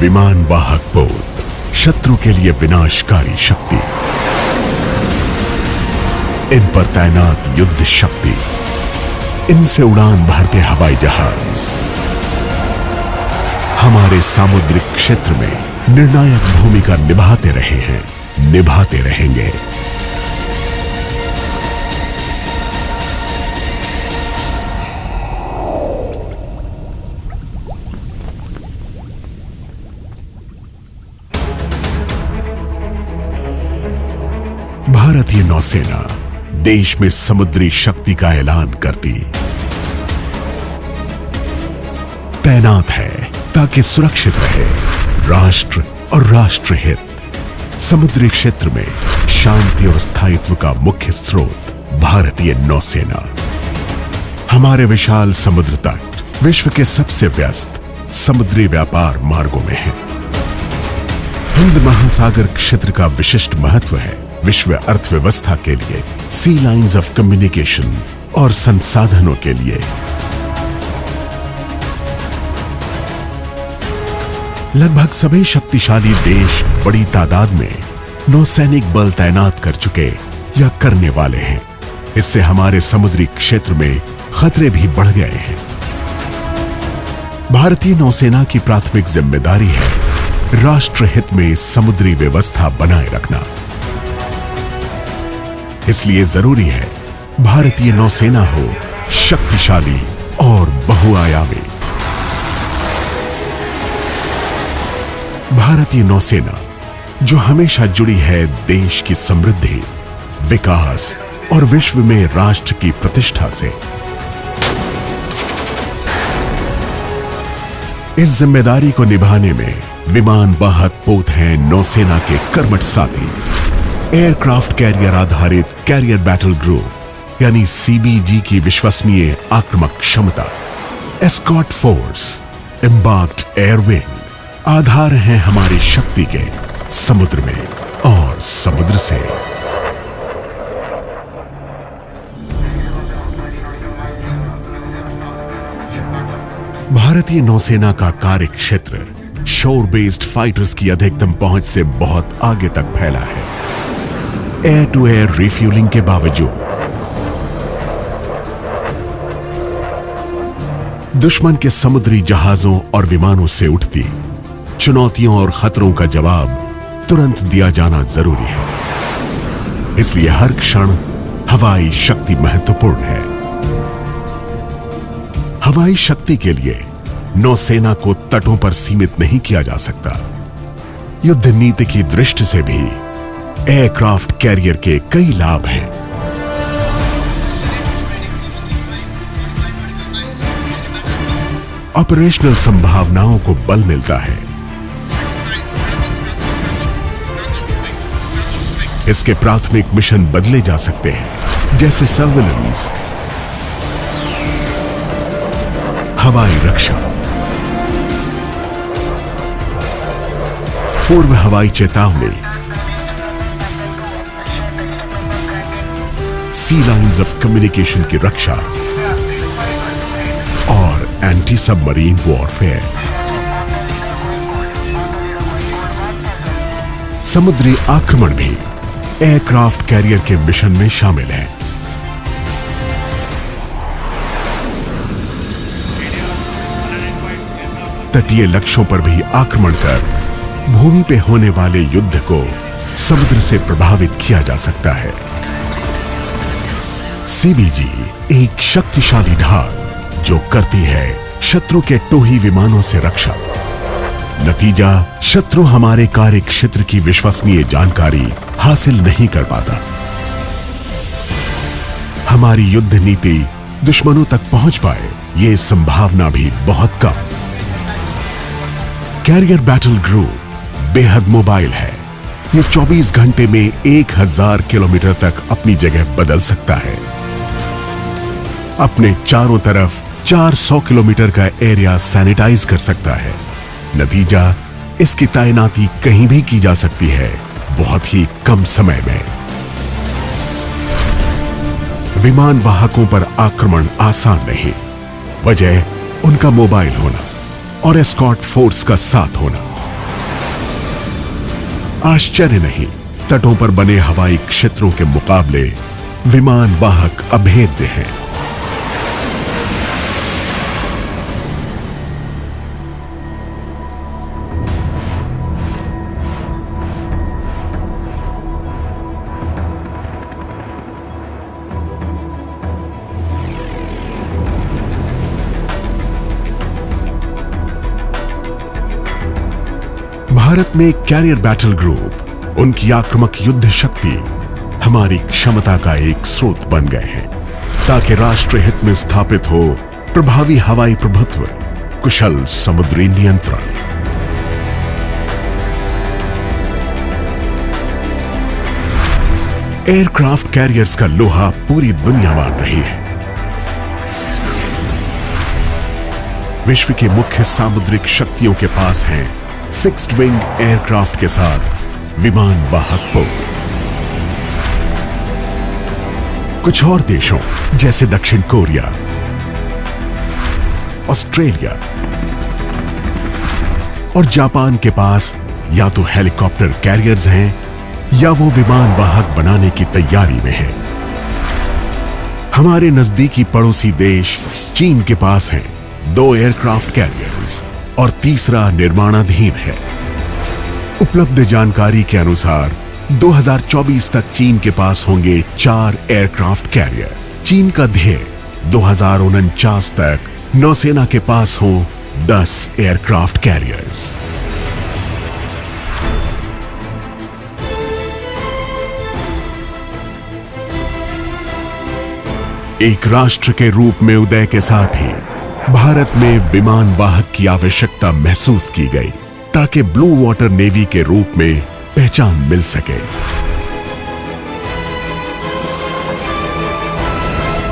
विमान वाहक पोत, शत्रु के लिए विनाशकारी शक्ति। इन पर तैनात युद्ध शक्ति, इनसे उड़ान भरते हवाई जहाज हमारे सामुद्रिक क्षेत्र में निर्णायक भूमिका निभाते रहे हैं, निभाते रहेंगे। भारतीय नौसेना देश में समुद्री शक्ति का ऐलान करती तैनात है ताकि सुरक्षित रहे राष्ट्र और राष्ट्रहित। समुद्री क्षेत्र में शांति और स्थायित्व का मुख्य स्रोत भारतीय नौसेना। हमारे विशाल समुद्र तट विश्व के सबसे व्यस्त समुद्री व्यापार मार्गों में है। हिंद महासागर क्षेत्र का विशिष्ट महत्व है विश्व अर्थव्यवस्था के लिए, सी लाइंस ऑफ कम्युनिकेशन और संसाधनों के लिए। लगभग सभी शक्तिशाली देश बड़ी तादाद में नौसैनिक बल तैनात कर चुके या करने वाले हैं। इससे हमारे समुद्री क्षेत्र में खतरे भी बढ़ गए हैं। भारतीय नौसेना की प्राथमिक जिम्मेदारी है राष्ट्रहित में समुद्री व्यवस्था बनाए रखना। इसलिए जरूरी है भारतीय नौसेना हो शक्तिशाली और बहुआयामी। भारतीय नौसेना जो हमेशा जुड़ी है देश की समृद्धि, विकास और विश्व में राष्ट्र की प्रतिष्ठा से। इस जिम्मेदारी को निभाने में विमान वाहक पोत हैं नौसेना के कर्मठ साथी। एयरक्राफ्ट कैरियर आधारित कैरियर बैटल ग्रुप यानी सीबीजी की विश्वसनीय आक्रामक क्षमता, escort force, embarked air wing आधार हैं हमारी शक्ति के समुद्र में और समुद्र से। भारतीय नौसेना का कार्य क्षेत्र शोर बेस्ड फाइटर्स की अधिकतम पहुंच से बहुत आगे तक फैला है। एयर टू एयर रिफ्यूलिंग के बावजूद दुश्मन के समुद्री जहाजों और विमानों से उठती चुनौतियों और खतरों का जवाब तुरंत दिया जाना जरूरी है। इसलिए हर क्षण हवाई शक्ति महत्वपूर्ण है। हवाई शक्ति के लिए नौसेना को तटों पर सीमित नहीं किया जा सकता। युद्ध नीति की दृष्टि से भी एयरक्राफ्ट कैरियर के कई लाभ हैं। ऑपरेशनल संभावनाओं को बल मिलता है। इसके प्राथमिक मिशन बदले जा सकते हैं, जैसे सर्विलेंस, हवाई रक्षा, पूर्व हवाई चेतावनी, सी लाइंस ऑफ कम्युनिकेशन की रक्षा और एंटी सबमरीन वॉरफेयर। समुद्री आक्रमण भी एयरक्राफ्ट कैरियर के मिशन में शामिल है। तटीय लक्ष्यों पर भी आक्रमण कर भूमि पे होने वाले युद्ध को समुद्र से प्रभावित किया जा सकता है। सीबीजी एक शक्तिशाली ढाल जो करती है शत्रु के टोही विमानों से रक्षा। नतीजा, शत्रु हमारे कार्य क्षेत्र की विश्वसनीय जानकारी हासिल नहीं कर पाता। हमारी युद्ध नीति दुश्मनों तक पहुंच पाए, ये संभावना भी बहुत कम। कैरियर बैटल ग्रुप बेहद मोबाइल है। ये 24 घंटे में 1000 किलोमीटर तक अपनी जगह बदल सकता है। अपने चारों तरफ 400 किलोमीटर का एरिया सैनिटाइज कर सकता है। नतीजा, इसकी तैनाती कहीं भी की जा सकती है, बहुत ही कम समय में। विमान वाहकों पर आक्रमण आसान नहीं, वजह उनका मोबाइल होना और एस्कॉर्ट फोर्स का साथ होना। आश्चर्य नहीं, तटों पर बने हवाई क्षेत्रों के मुकाबले विमान वाहक अभेद्य हैं। भारत में कैरियर बैटल ग्रुप, उनकी आक्रामक युद्ध शक्ति हमारी क्षमता का एक स्रोत बन गए हैं, ताकि राष्ट्र हित में स्थापित हो प्रभावी हवाई प्रभुत्व, कुशल समुद्री नियंत्रण। एयरक्राफ्ट कैरियर्स का लोहा पूरी दुनिया मान रही है। विश्व की मुख्य सामुद्रिक शक्तियों के पास हैं फिक्स्ड विंग एयरक्राफ्ट के साथ विमान वाहक पोत। कुछ और देशों जैसे दक्षिण कोरिया, ऑस्ट्रेलिया और जापान के पास या तो हेलीकॉप्टर कैरियर्स हैं या वो विमान वाहक बनाने की तैयारी में हैं। हमारे नजदीकी पड़ोसी देश चीन के पास हैं 2 एयरक्राफ्ट कैरियर्स और तीसरा निर्माणाधीन है। उपलब्ध जानकारी के अनुसार 2024 तक चीन के पास होंगे 4 एयरक्राफ्ट कैरियर। चीन का ध्येय 2049 तक नौसेना के पास हो 10 एयरक्राफ्ट कैरियर्स। एक राष्ट्र के रूप में उदय के साथ ही भारत में विमान वाहक की आवश्यकता महसूस की गई, ताकि ब्लू वाटर नेवी के रूप में पहचान मिल सके।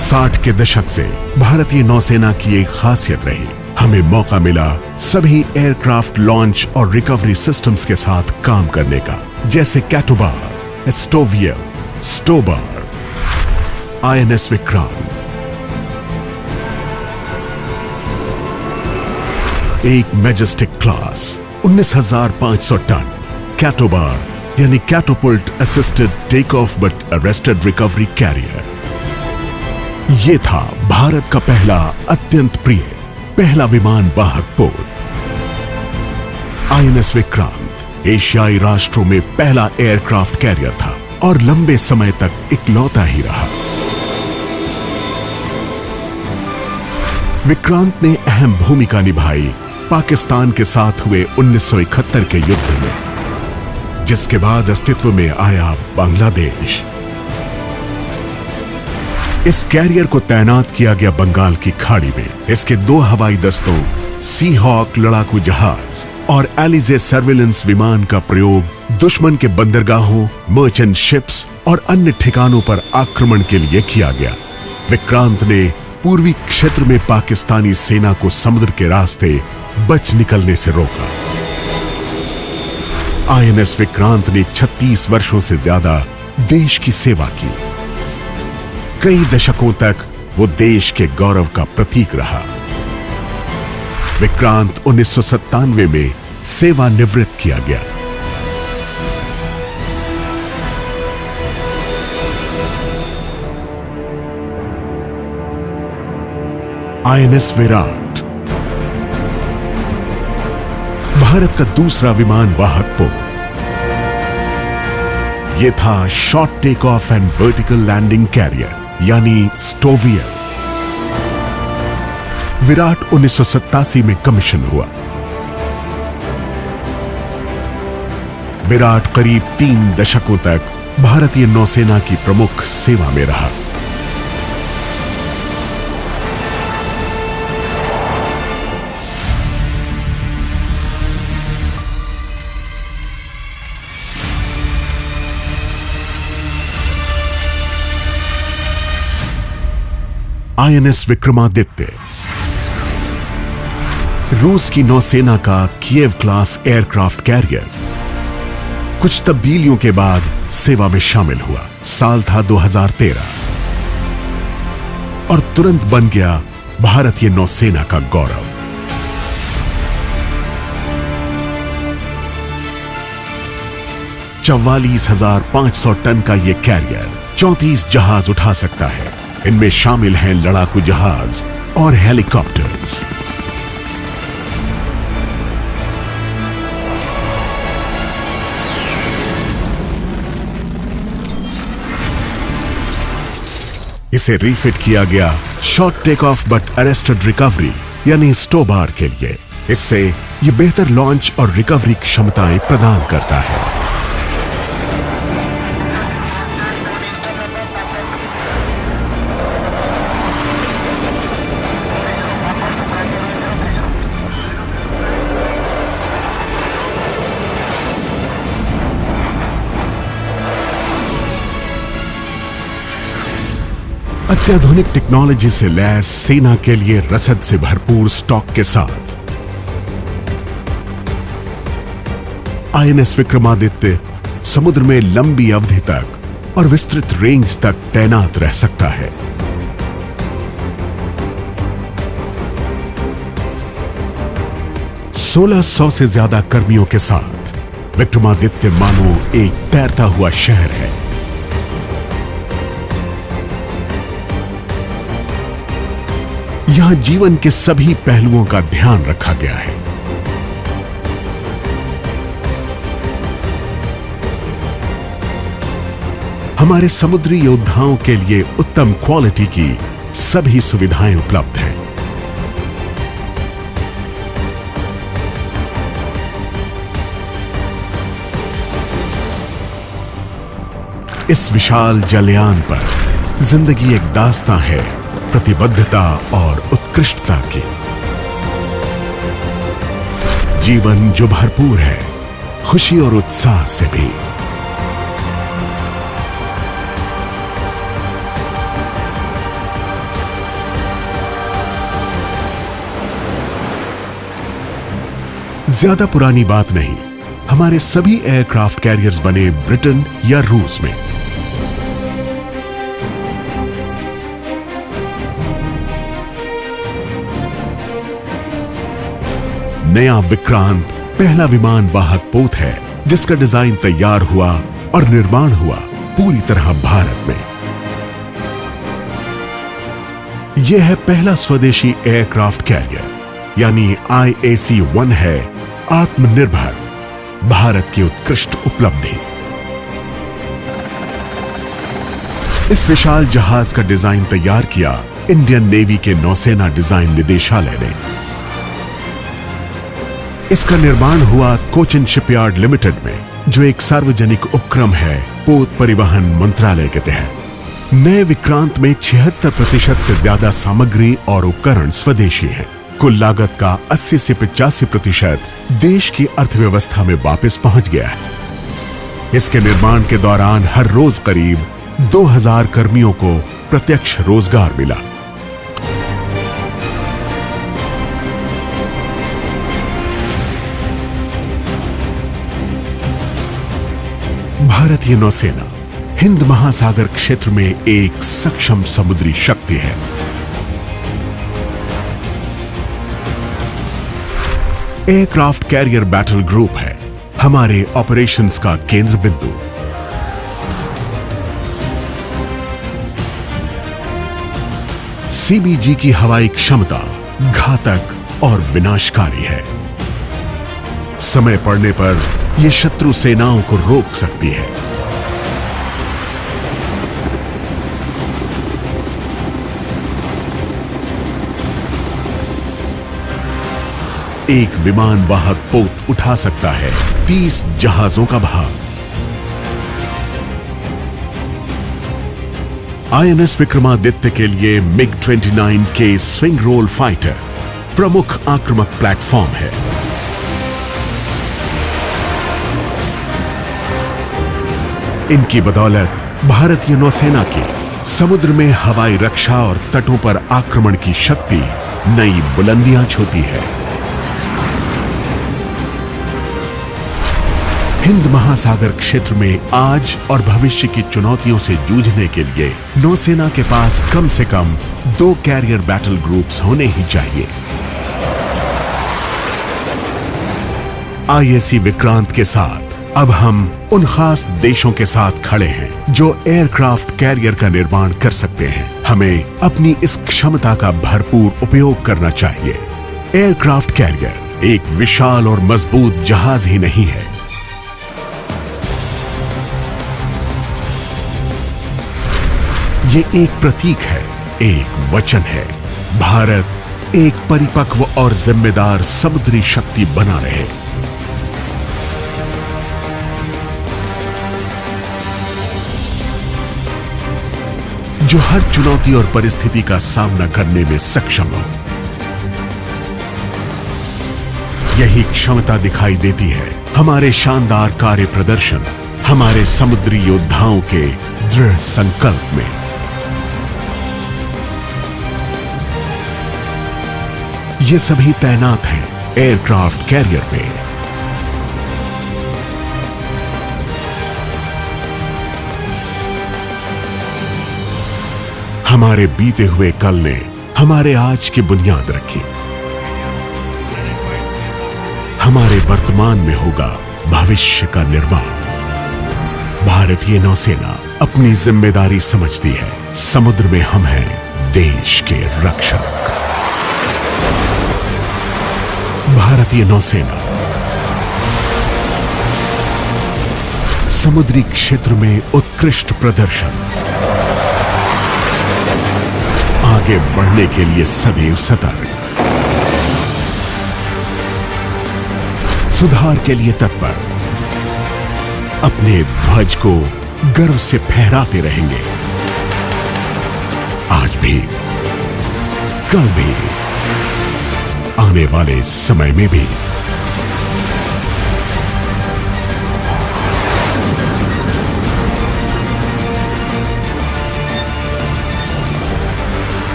60 के दशक से भारतीय नौसेना की एक खासियत रही, हमें मौका मिला सभी एयरक्राफ्ट लॉन्च और रिकवरी सिस्टम्स के साथ काम करने का, जैसे कैटोबार, एस्टोवियल, स्टोबार, INS विक्रांत। एक मैजेस्टिक क्लास 19,500 टन कैटोबार यानी catapult assisted take off but arrested recovery carrier. यह था भारत का पहला अत्यंत प्रिय पहला विमान वाहक पोत। INS विक्रांत एशियाई राष्ट्रों में पहला एयरक्राफ्ट कैरियर था और लंबे समय तक इकलौता ही रहा। विक्रांत ने अहम भूमिका निभाई पाकिस्तान के साथ हुए 1971 के युद्ध में, जिसके बाद अस्तित्व में आया बांग्लादेश। इस कैरियर को तैनात किया गया बंगाल की खाड़ी में। इसके 2 हवाई दस्तों सी हॉक लड़ाकू जहाज और एलिजे सर्विलेंस विमान का प्रयोग दुश्मन के बंदरगाहों, मर्चेंट शिप्स और अन्य ठिकानों पर आक्रमण के लिए किया गया। विक्रांत ने पूर्वी क्षेत्र में पाकिस्तानी सेना को समुद्र के रास्ते बच निकलने से रोका। INS विक्रांत ने 36 वर्षों से ज्यादा देश की सेवा की। कई दशकों तक वो देश के गौरव का प्रतीक रहा। विक्रांत 1997 में सेवानिवृत्त किया गया। INS विराट भारत का दूसरा विमान वाहक पोत। यह था short take off and vertical landing carrier यानी स्टोवियल। विराट 1987 में कमीशन हुआ। विराट करीब 3 दशकों तक भारतीय नौसेना की प्रमुख सेवा में रहा। INS विक्रमादित्य रूस की नौसेना का कीव क्लास एयरक्राफ्ट कैरियर कुछ तब्दीलियों के बाद सेवा में शामिल हुआ। साल था 2013 और तुरंत बन गया भारतीय नौसेना का गौरव। 44,500 टन का ये कैरियर 34 जहाज उठा सकता है। इनमें शामिल हैं लड़ाकू जहाज और हेलीकॉप्टर्स। इसे रीफिट किया गया short take off but arrested recovery यानी स्टोबार के लिए। इससे ये बेहतर लॉन्च और रिकवरी क्षमताएं प्रदान करता है। अत्याधुनिक टेक्नोलॉजी से लैस सेना के लिए रसद से भरपूर स्टॉक के साथ आईएनएस विक्रमादित्य समुद्र में लंबी अवधि तक और विस्तृत रेंज तक तैनात रह सकता है। सोलह 100 से ज्यादा कर्मियों के साथ विक्रमादित्य मानो एक तैरता हुआ शहर है। यहां जीवन के सभी पहलुओं का ध्यान रखा गया है। हमारे समुद्री योद्धाओं के लिए उत्तम क्वालिटी की सभी सुविधाएं उपलब्ध हैं। इस विशाल जलयान पर जिंदगी एक दास्तां है प्रतिबद्धता और उत्कृष्टता की। जीवन जो भरपूर है खुशी और उत्साह से भी। ज्यादा पुरानी बात नहीं, हमारे सभी एयरक्राफ्ट कैरियर्स बने ब्रिटेन या रूस में। नया विक्रांत पहला विमान वाहक पोत है जिसका डिजाइन तैयार हुआ और निर्माण हुआ पूरी तरह भारत में। यह है पहला स्वदेशी एयरक्राफ्ट कैरियर यानी IAC-1 है आत्मनिर्भर भारत की उत्कृष्ट उपलब्धि। इस विशाल जहाज का डिजाइन तैयार किया इंडियन नेवी के नौसेना डिजाइन निदेशालय ने। इसका निर्माण हुआ कोचिन शिपयार्ड लिमिटेड में, जो एक सार्वजनिक उपक्रम है पोत परिवहन मंत्रालय के तहत। नए विक्रांत में 76% से ज्यादा सामग्री और उपकरण स्वदेशी हैं। कुल लागत का 80 से 85% देश की अर्थव्यवस्था में वापस पहुंच गया है। इसके निर्माण के दौरान हर रोज करीब 2000 कर्मियों को प्रत्यक्ष रोजगार मिला। भारतीय नौसेना हिंद महासागर क्षेत्र में एक सक्षम समुद्री शक्ति है। एयरक्राफ्ट कैरियर बैटल ग्रुप है हमारे ऑपरेशंस का केंद्र बिंदु। CBG की हवाई क्षमता घातक और विनाशकारी है। समय पड़ने पर यह शत्रु सेनाओं को रोक सकती है। एक विमान वाहक पोत उठा सकता है 30 जहाजों का भार। INS विक्रमादित्य के लिए MiG-29K स्विंग रोल फाइटर प्रमुख आक्रामक प्लेटफॉर्म है। इनकी बदौलत भारतीय नौसेना की समुद्र में हवाई रक्षा और तटों पर आक्रमण की शक्ति नई बुलंदियां छूती है। हिंद महासागर क्षेत्र में आज और भविष्य की चुनौतियों से जूझने के लिए नौसेना के पास कम से कम 2 कैरियर बैटल ग्रुप्स होने ही चाहिए। IAC विक्रांत के साथ अब हम उन खास देशों के साथ खड़े हैं जो एयरक्राफ्ट कैरियर का निर्माण कर सकते हैं। हमें अपनी इस क्षमता का भरपूर उपयोग करना चाहिए। एयरक्राफ्ट कैरियर एक विशाल और मजबूत जहाज ही नहीं है, ये एक प्रतीक है, एक वचन है। भारत एक परिपक्व और जिम्मेदार समुद्री शक्ति बना रहे। जो हर चुनौती और परिस्थिति का सामना करने में सक्षम हो। यही क्षमता दिखाई देती है हमारे शानदार कार्य प्रदर्शन, हमारे समुद्री योद्धाओं के दृढ़ संकल्प में। ये सभी तैनात हैं एयरक्राफ्ट कैरियर में। हमारे बीते हुए कल ने हमारे आज की बुनियाद रखी। हमारे वर्तमान में होगा भविष्य का निर्माण। भारतीय नौसेना अपनी जिम्मेदारी समझती है। समुद्र में हम हैं देश के रक्षक। भारतीय नौसेना समुद्री क्षेत्र में उत्कृष्ट प्रदर्शन, आगे बढ़ने के लिए सदैव सतर्क, सुधार के लिए तत्पर, अपने ध्वज को गर्व से फहराते रहेंगे। आज भी, कल भी, आने वाले समय में भी।